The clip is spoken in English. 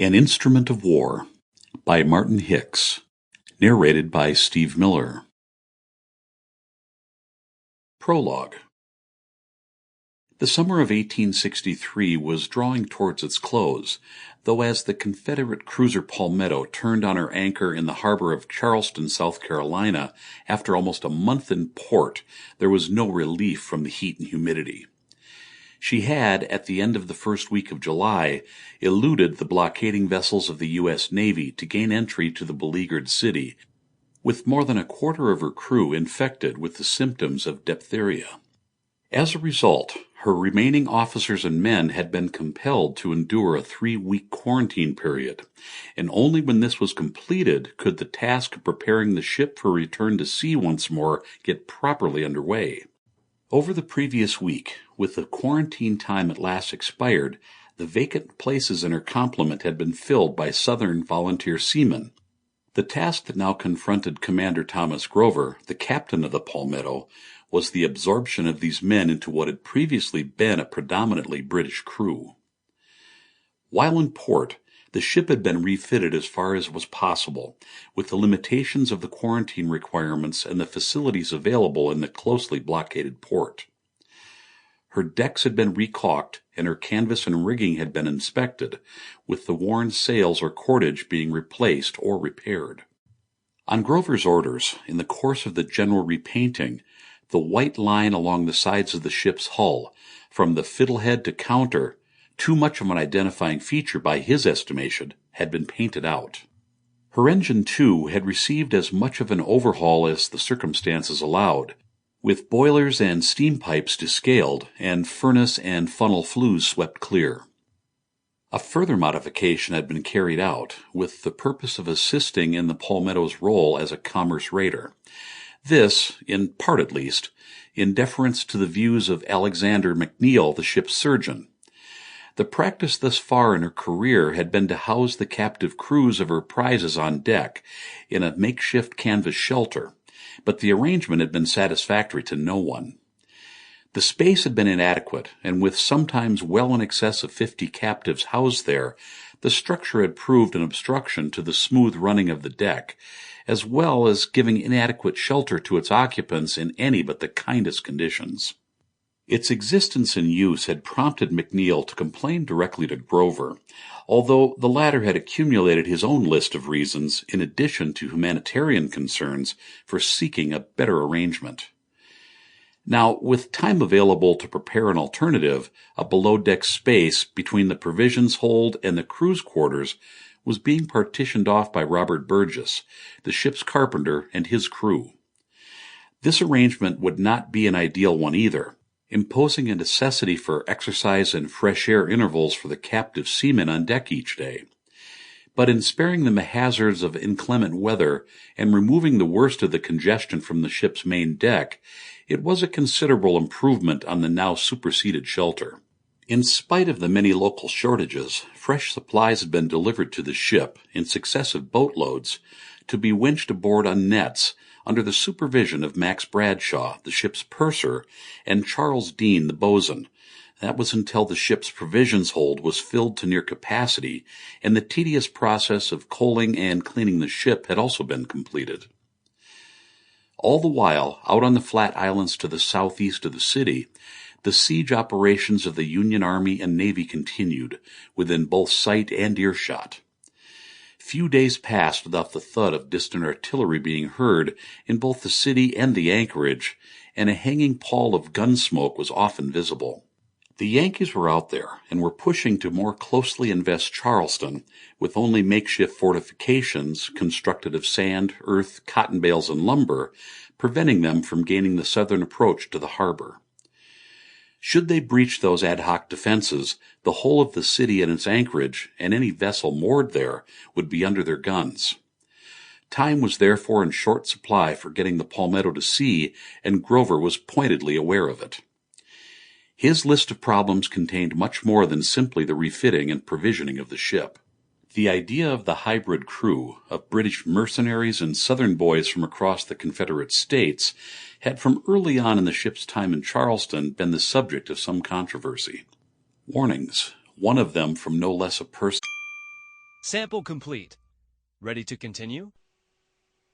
An Instrument of War by Martin Hicks, narrated by Steve Miller. Prologue. The summer of 1863 was drawing towards its close, though as the Confederate Cruiser Palmetto turned on her anchor in the harbor of Charleston, South Carolina, after almost a month in port, there was no relief from the heat and humidity. She had, at the end of the first week of July, eluded the blockading vessels of the U.S. Navy to gain entry to the beleaguered city, with more than a quarter of her crew infected with the symptoms of diphtheria. As a result, her remaining officers and men had been compelled to endure a 3-week quarantine period, and only when this was completed could the task of preparing the ship for return to sea once more get properly underway. Over the previous week, with the quarantine time at last expired, the vacant places in her complement had been filled by Southern volunteer seamen. The task that now confronted Commander Thomas Grover, the captain of the Palmetto, was the absorption of these men into what had previously been a predominantly British crew. While in port, the ship had been refitted as far as was possible, with the limitations of the quarantine requirements and the facilities available in the closely blockaded port. Her decks had been recaulked, and her canvas and rigging had been inspected, with the worn sails or cordage being replaced or repaired. On Grover's orders, in the course of the general repainting, the white line along the sides of the ship's hull, from the fiddlehead to counter, too much of an identifying feature by his estimation, had been painted out. Her engine, too, had received as much of an overhaul as the circumstances allowed, with boilers and steam pipes descaled and furnace and funnel flues swept clear. A further modification had been carried out, with the purpose of assisting in the Palmetto's role as a commerce raider. This, in part at least, in deference to the views of Alexander McNeil, the ship's surgeon. The practice thus far in her career had been to house the captive crews of her prizes on deck in a makeshift canvas shelter, but the arrangement had been satisfactory to no one. The space had been inadequate, and with sometimes well in excess of 50 captives housed there, the structure had proved an obstruction to the smooth running of the deck, as well as giving inadequate shelter to its occupants in any but the kindest conditions. Its existence and use had prompted McNeil to complain directly to Grover, although the latter had accumulated his own list of reasons, in addition to humanitarian concerns, for seeking a better arrangement. Now, with time available to prepare an alternative, a below-deck space between the provisions hold and the crew's quarters was being partitioned off by Robert Burgess, the ship's carpenter, and his crew. This arrangement would not be an ideal one either, imposing a necessity for exercise and fresh air intervals for the captive seamen on deck each day. But in sparing them the hazards of inclement weather and removing the worst of the congestion from the ship's main deck, it was a considerable improvement on the now superseded shelter. In spite of the many local shortages, fresh supplies had been delivered to the ship in successive boatloads to be winched aboard on nets under the supervision of Max Bradshaw, the ship's purser, and Charles Dean, the boatswain. That was until the ship's provisions hold was filled to near capacity, and the tedious process of coaling and cleaning the ship had also been completed. All the while, out on the flat islands to the southeast of the city, the siege operations of the Union Army and Navy continued, within both sight and earshot. Few days passed without the thud of distant artillery being heard in both the city and the anchorage, and a hanging pall of gun smoke was often visible. The Yankees were out there and were pushing to more closely invest Charleston, with only makeshift fortifications constructed of sand, earth, cotton bales, and lumber, preventing them from gaining the southern approach to the harbor. Should they breach those ad hoc defenses, the whole of the city and its anchorage, and any vessel moored there, would be under their guns. Time was therefore in short supply for getting the Palmetto to sea, and Grover was pointedly aware of it. His list of problems contained much more than simply the refitting and provisioning of the ship. The idea of the hybrid crew of British mercenaries and Southern boys from across the Confederate States had from early on in the ship's time in Charleston been the subject of some controversy. Warnings, one of them from no less a person Sample complete. Ready to continue?